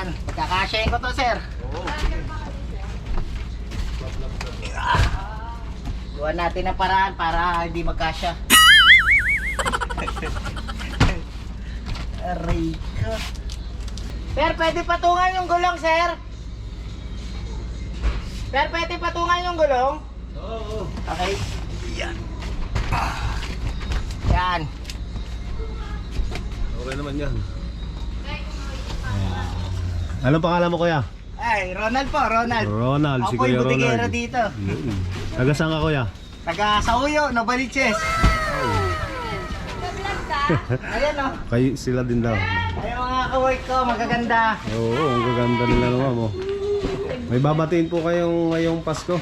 Yan, pagkakasyahin ko to, sir. Gawan natin ang paraan para hindi magkasya. Aray ko. Sir, pwede patungan yung gulong, sir? Sir, pwede patungan yung gulong? Oo. Okay. Yan. Yan. Okay naman yan. Anong pangalan mo, kuya? Ay, Ronald po, Ronald. Ronald, si Ako Kuya yung butigero Ronald. dito. Taga saan ka, kuya? Taga Sauyo, Novaliches. Ayan o. Kayo sila din daw. Ayan mga kawork ko, magaganda. Oo, ang gaganda nila naman mo. May babatiin po kayong ngayong Pasko.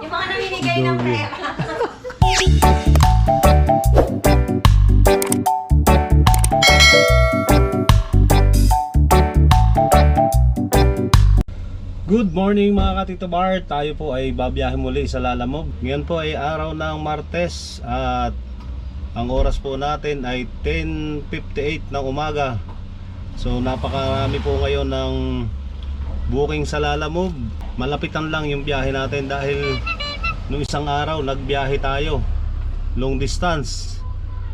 Yung mga namimigay ng Doble. pera. Good morning mga katito bar. Tayo po ay babiyahe muli sa Lalamove. Ngayon po ay araw ng Martes at ang oras po natin ay 10:58 ng umaga. So napakarami po ngayon ng booking sa Lalamove. Malapitan lang yung biyahe natin dahil nung isang araw nagbiyahe tayo long distance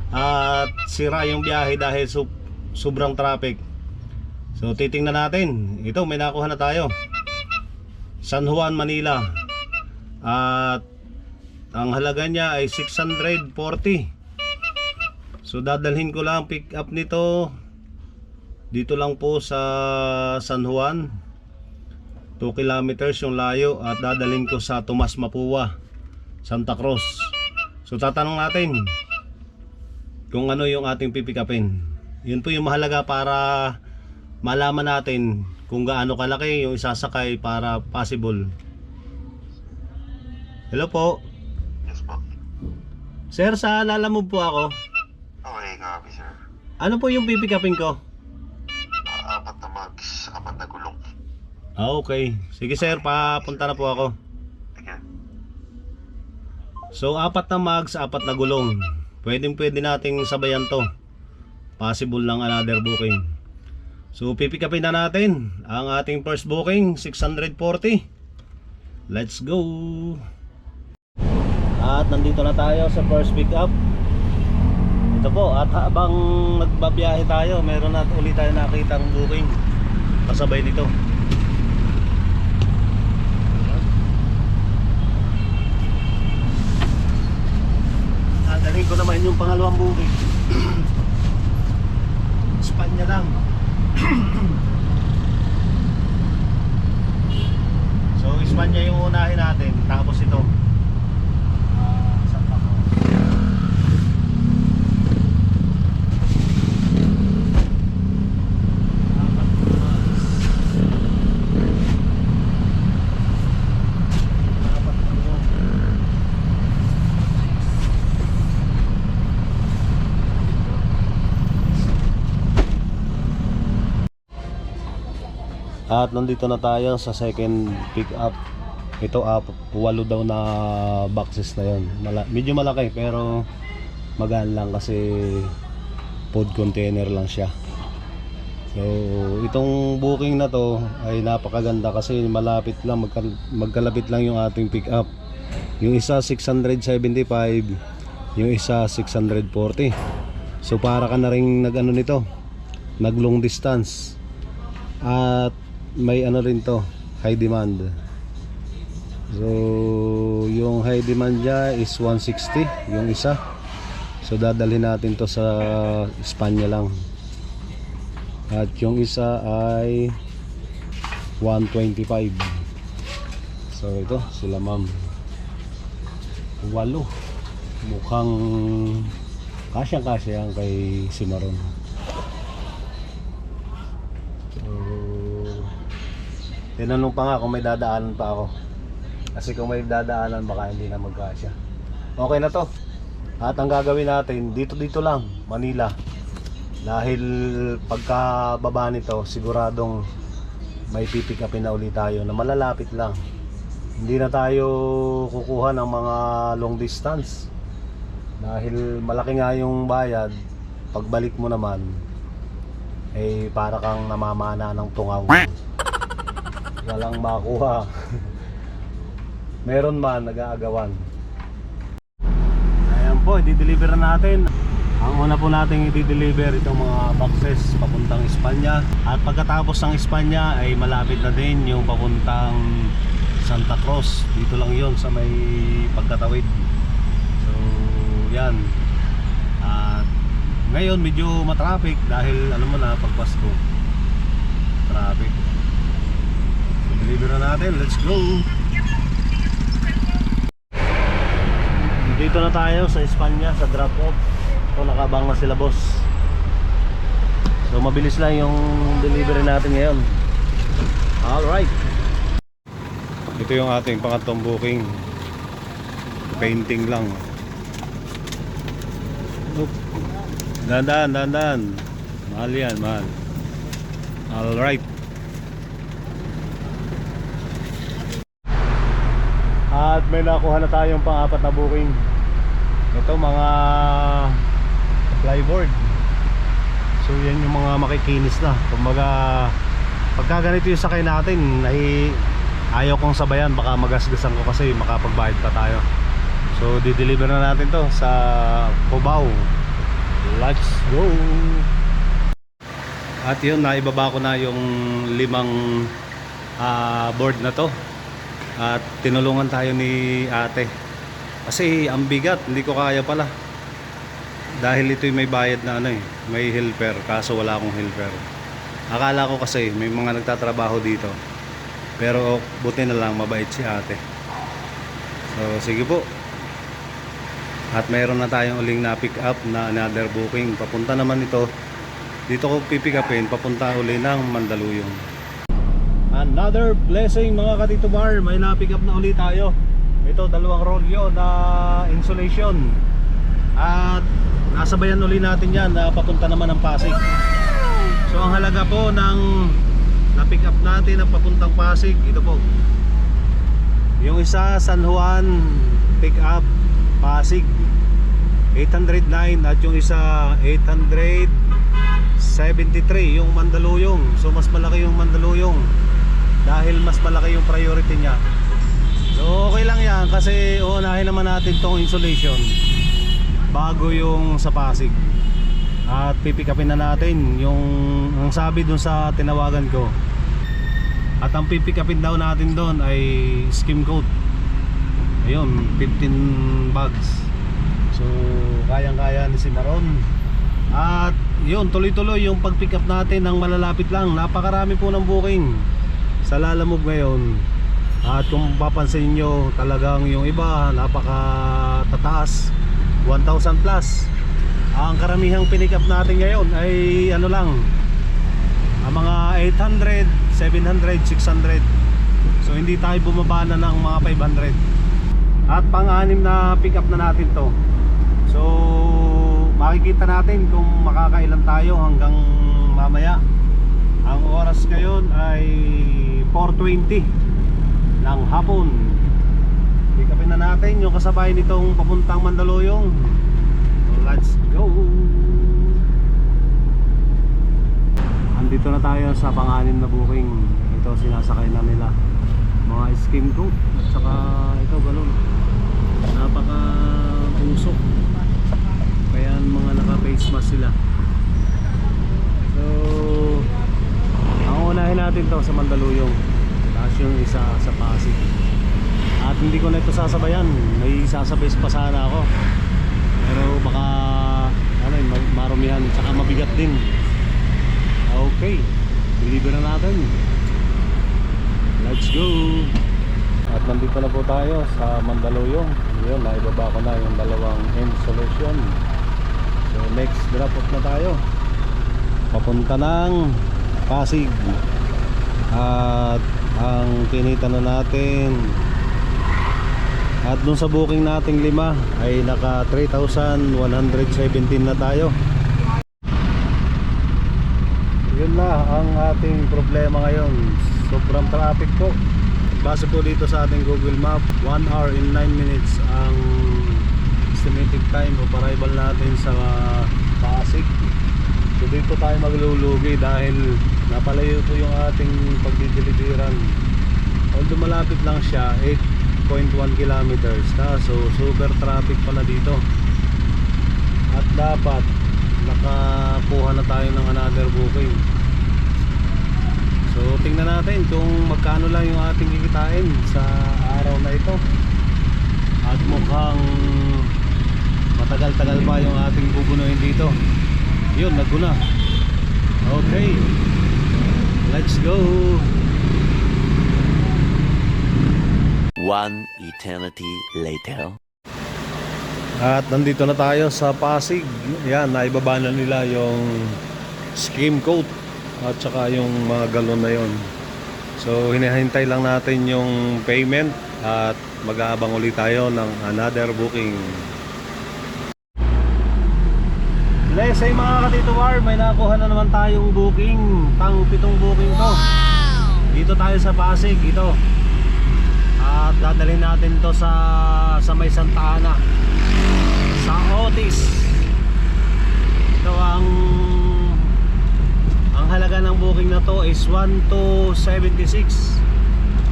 at sira yung biyahe dahil sobrang traffic. So titingnan natin. Ito, may nakuha na tayo. San Juan, Manila. At ang halaga niya ay 640. So dadalhin ko lang pick up nito dito lang po sa San Juan. 2 kilometers yung layo at dadalhin ko sa Tomas Mapua, Santa Cruz. So tatanong natin kung ano yung ating pipick upin. Yun po yung mahalaga para malaman natin kung gaano kalaki yung isasakay para possible. Hello po. Yes po. Sir, sa Lalamove po ako. Okay, copy sir. Ano po yung pipick upin ko? Apat na mags, apat na gulong. Okay. Sige sir, papunta na po ako. Sige. So 4 na mags, 4 na gulong. Pwede nating sabayan to. Possible lang another booking. So pipick upin na natin ang ating first booking, 640. Let's go. At nandito na tayo sa first pick up. Ito po, at habang nagbabiyahe tayo, meron na ulit tayo nakitang booking kasabay nito. Dadalhin ko naman yung pangalawang booking. Espanya lang. So Espanya yung unahin natin, tapos ito Santa Cruz. At nandito na tayo sa second pick up. Ito 8 daw na boxes na yon. Medyo malaki pero magaan lang kasi food container lang siya. So itong booking na to ay napakaganda kasi malapit lang, magkalapit lang yung ating pick up. Yung isa 675, yung isa 640. So para ka na rin nag-ano nito, nag long distance. At may ano rin to, high demand. So yung high demand niya is 160 yung isa. So dadalhin natin to sa Espanya lang. At yung isa ay 125. So ito sila ma'am, 8. Mukhang kasyang-kasya yan kay Simaron. Tinanong pa nga kung may dadaanan pa ako. Kasi kung may dadaanan baka hindi na magkasya. Okay na to. At ang gagawin natin dito lang, Manila. Dahil pagka baba nito siguradong may pipick upin na ulit tayo na malalapit lang. Hindi na tayo kukuha ng mga long distance. Dahil malaki nga yung bayad. Pagbalik mo naman para kang namamana ng tungaw. Walang makuha. Meron man, nag-aagawan. Ayan po, i-deliver na natin. Ang una po natin i-deliver itong mga boxes papuntang Espanya. At pagkatapos ng Espanya ay malapit na din yung papuntang Santa Cruz. Dito lang yon sa may pagkatawid. So yan. At ngayon medyo matraffic dahil alam mo na pag Pasko traffic. So deliver na natin, let's go. Dito na tayo sa Espanya sa drop off. So nakabang na sila boss. So mabilis lang yung delivery natin ngayon. Alright. Ito yung ating pangatlong booking. Painting lang. Dandan. Mahal yan, mahal. Alright. At may nakuha na tayong pang-apat na booking. Ito mga flyboard. So yan yung mga makikinis na. Kumbaga pagka ganito yung sakay natin ay ayaw kong sabayan, baka magasgasan ko kasi makapagbayad pa tayo. So di-deliver na natin to sa Cubao. Let's go. At yun, naibaba ko na yung 5 board na to. At tinulungan tayo ni ate kasi ang bigat, hindi ko kaya pala. Dahil ito'y may bayad na may helper, kaso wala akong helper. Akala ko kasi may mga nagtatrabaho dito, pero buti na lang mabait si ate. So sige po. At mayroon na tayong uling na pick up na another booking. Papunta naman ito, dito ko pipick upin, papunta uli ng Mandaluyong. Another blessing mga Katito Bar, may na-pick up na ulit tayo. Ito, 2 rolyo na insulation. At nasabayan uli natin yan na papunta naman ng Pasig. So ang halaga po ng na-pick up natin na papuntang Pasig, ito po. Yung isa San Juan pick up Pasig 809 at yung isa 873 yung Mandaluyong. So mas malaki yung Mandaluyong dahil mas malaki yung priority niya. So okay lang yan kasi uunahin naman natin tong insulation bago yung sa Pasig. At pipick upin na natin yung ang sabi dun sa tinawagan ko. At ang pipick upin daw natin doon ay skim coat. Ayun, 15 bags. So kayang-kaya ni si Maron. At yun, tuloy-tuloy yung pag-pick up natin ng malalapit lang. Napakarami po ng booking sa Lalamove ngayon. At kung papansin nyo, talagang yung iba napakatataas, 1,000 plus. Ang karamihang pinick up natin ngayon ay ano lang, ang mga 800, 700, 600. So hindi tayo bumaba na ng mga 500. At pang-anim na pick up na natin to. So makikita natin kung makakailan tayo hanggang mamaya. Ang oras ngayon ay 4:20 ng hapon. Pick upin na natin yung kasabay nitong papuntang Mandaluyong. Let's go. Andito na tayo sa pang-anim na booking. Ito sinasakay na nila mga skim coat at saka ito galon. Napaka usok, kaya mga naka face mask sila. So ang unahin natin to sa Mandaluyong, tapos yung isa sa Pasig. At hindi ko na ito sasabayan, may sasabay pa sana ako, pero baka marumihan, tsaka mabigat din. Okay, deliver na natin. Let's go. At nandito na po tayo sa Mandaluyong. Yun, naibaba ko na yung 2 insulation. So next drop off na tayo, papunta ng Pasig. At ang kinita na natin, at dun sa booking nating 5 ay naka 3,117 na tayo. Yun na ang ating problema ngayon, sobrang traffic po. Base po dito sa ating Google Map, 1 hour and 9 minutes ang estimated time of arrival natin sa Pasig. So dito tayo maglulugi dahil napalayo po yung ating pagdidilibiran. Although malapit lang siya, 8.1 kilometers, so super traffic pala dito. At dapat nakakuha na tayo ng another booking. So tingnan natin kung magkano lang yung ating kikitain sa araw na ito. At mukhang matagal-tagal pa yung ating bubunuin dito. Yun, naguna. Okay, let's go. One eternity later. At nandito na tayo sa Pasig. Yan, naibaba na nila yung skim coat at saka yung mga galon na yon. So hinahintay lang natin yung payment at mag-aabang ulit tayo ng another booking. Let's say mga katituwar, may nakuha na naman tayong booking. Pang 7 booking to. Dito tayo sa Pasig, ito. At dadalhin natin to sa may Santa Ana, sa Otis. Ito ang halaga ng booking na to is 1,276.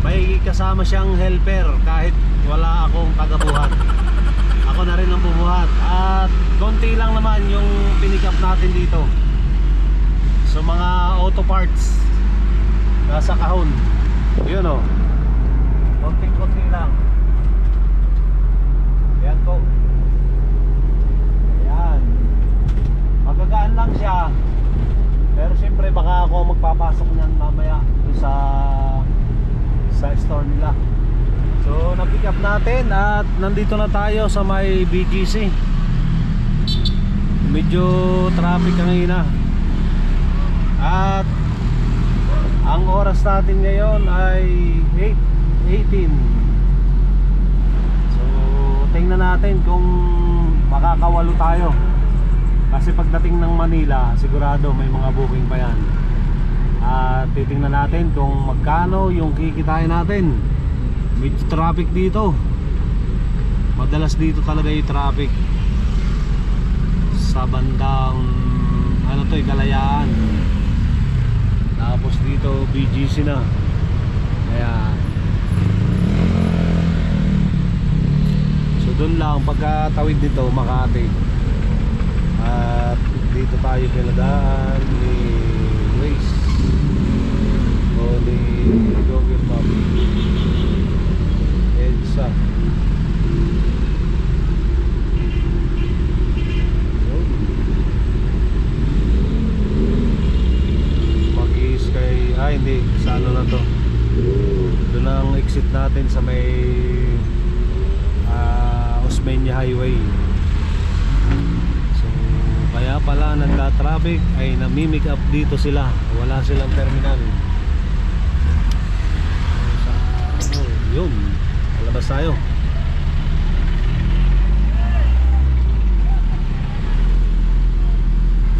May kasama siyang helper kahit wala akong tagabuhat. Ako na rin ang bumuhat. At konti lang naman yung pinick up natin dito. So mga auto parts nasa kahon. Yun o, konti lang. Ayan po. Ayan, magagaan lang siya. Pero siyempre baka ako magpapasok niyan mamaya sa store nila. So na-pick up natin at nandito na tayo sa may BGC. Medyo traffic kanina. At ang oras natin ngayon ay 8:18. So tingnan natin kung makakawalo tayo. Kasi pagdating ng Manila, sigurado may mga booking pa yan. At titingnan natin kung magkano yung kikitain natin. Medyo traffic dito. Madalas dito talaga yung traffic sa bandang ano to, Kalayaan. Tapos dito BGC na. Ayan. So doon lang pagkatawid nito Makati. At dito tayo pinadaan ni Waze o ni Google Maps. EDSA. Mag-iis kay hindi, sa ano na to, doon ang exit natin sa may Osmeña Highway. Kaya pala nagka-traffic ay nami-make up dito sila. Wala silang terminal. Yun, palabas tayo.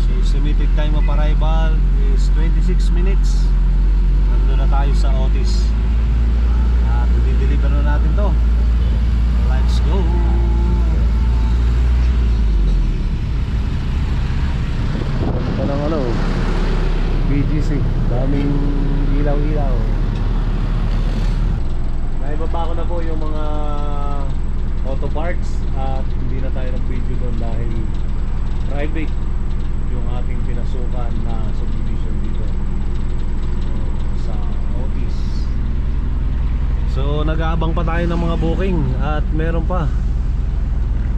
So estimated time of arrival is 26 minutes. Nandun na tayo sa Otis. At i-deliver na natin to. Let's go. Ganda ng ano, BGC, daming ilaw-ilaw. Naibaba ko na po yung mga auto parts at hindi na tayo nag-video doon dahil private yung ating pinasukan na subdivision dito sa Otis. So nag-aabang pa tayo ng mga booking at meron pa,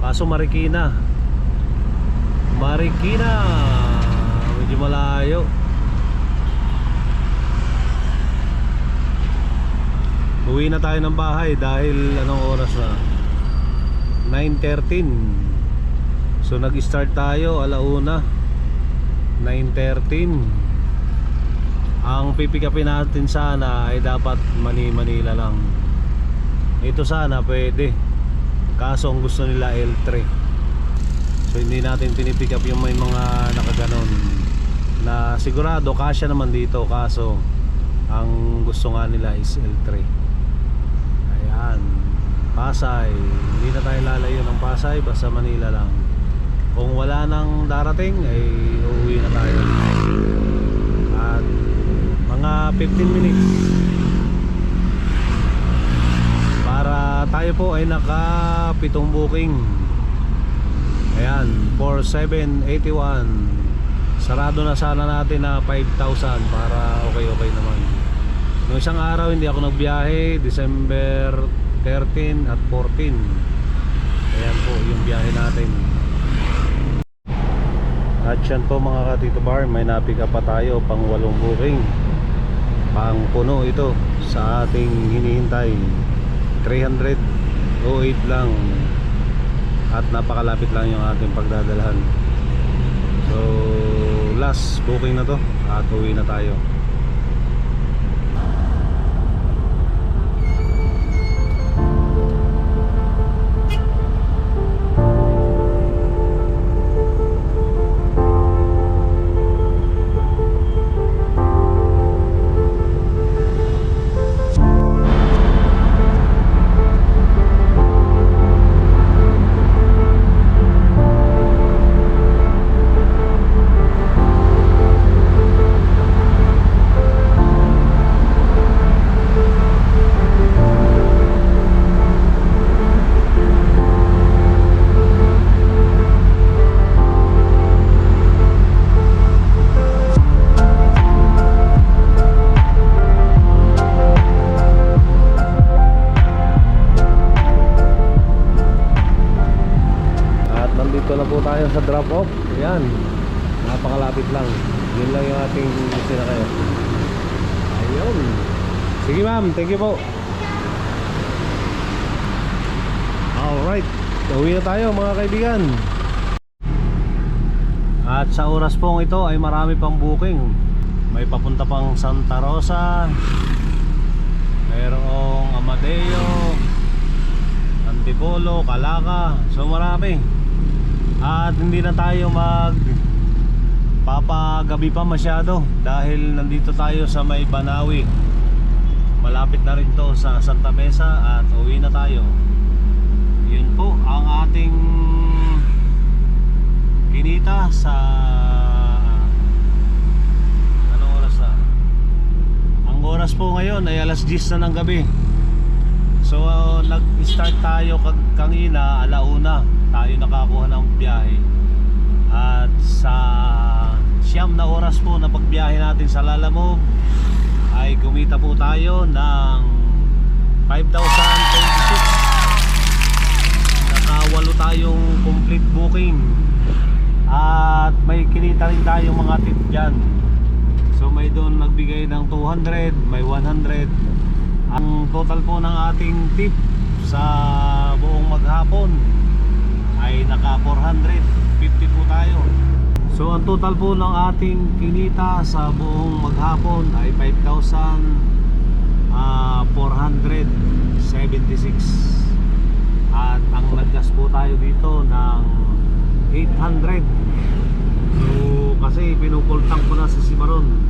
kaso Marikina, medyo malayo. Uwi na tayo ng bahay dahil anong oras na? 9:13. So nag-start tayo alauna 9:13. Ang pipikapin natin sana ay dapat Manila lang. Ito sana pwede, kaso ang gusto nila L3. So hindi natin pinipick up yung may mga nakaganon na sigurado kasya naman dito, kaso ang gusto nga nila is L3. Ayan, Pasay. Hindi na tayo lalayo ng Pasay, basta Manila lang. kung wala nang darating ay uuwi na tayo. At mga 15 minutes para tayo po ay naka 7 booking. Ayan, 4781. Sarado na sana natin na 5,000 para okay naman. Noong isang araw hindi ako nagbiyahe, December 13 at 14. Ayan po yung biyahe natin. At yan po mga ka-Tito Bar, may na-pick up pa tayo pang 8 booking. Pang puno ito sa ating hinihintay. 308 lang. At napakalapit lang yung ating pagdadalhan. So last booking na to at uwi na tayo. Dito na po tayo sa drop off. Ayan, napakalapit lang. Yun lang yung ating sinakayo. Ayun. Sige ma'am, thank you po. Alright, uwi na tayo mga kaibigan. At sa oras pong ito ay marami pang booking. May papunta pang Santa Rosa, mayroong Amadeo, Antipolo, Calaca. So marami. At hindi na tayo papagabi pa masyado dahil nandito tayo sa may Banawi. Malapit na rin to sa Santa Mesa at uwi na tayo. Yun po ang ating kinita sa anong oras na? Ang oras po ngayon ay alas 10 na ng gabi. So nag-start tayo kanina alauna tayo nakakuha ng biyahe. At sa 9 na oras po na pagbiyahe natin sa Lalamove ay kumita po tayo ng 5,026. Nakawalo tayong complete booking. At may kinita rin tayong mga tip dyan. So may doon nagbigay ng 200, may 100. Ang total po ng ating tip sa buong maghapon ay naka 450 po tayo. So ang total po ng ating kinita sa buong maghapon ay 5,476. At ang naggas po tayo dito ng 800. So kasi pinupultang ko na sa Simaron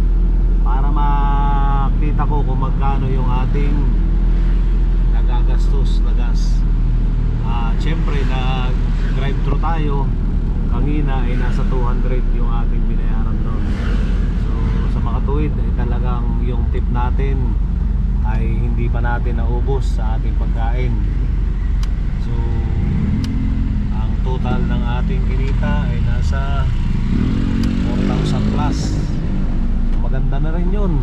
para makita ko kung magkano yung ating nagagastos na gas. Siyempre nag-drive-thru tayo. Kanina ay nasa 200 yung ating binayaran doon. So sa makatuwid ay talagang yung tip natin ay hindi pa natin naubos sa ating pagkain. So ang total ng ating kinita ay nasa 4,000 plus. Maganda na rin yun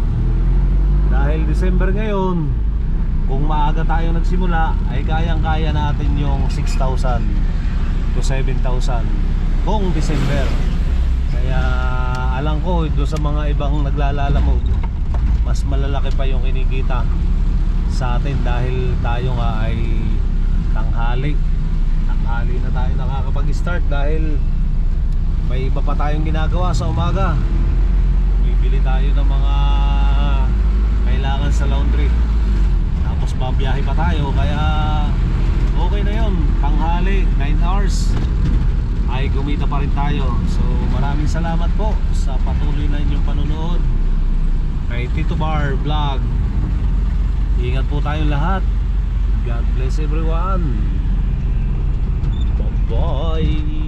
dahil December ngayon. Kung maaga tayo nagsimula ay kayang-kaya natin yung 6,000 to 7,000 kung December. Kaya alam ko doon sa mga ibang naglalalamog mas malalaki pa yung kinikita sa atin dahil tayo nga ay tanghali na tayo nakakapag-start dahil may iba pa tayong ginagawa sa umaga. Bibili tayo ng mga kailangan sa laundry. Tapos babiyahe pa tayo kaya okay na yun. Tanghali, 9 hours ay kumita pa rin tayo. So maraming salamat po sa patuloy na inyong panunood kay Tito Bar Vlog. Ingat po tayong lahat. God bless everyone. Bye bye.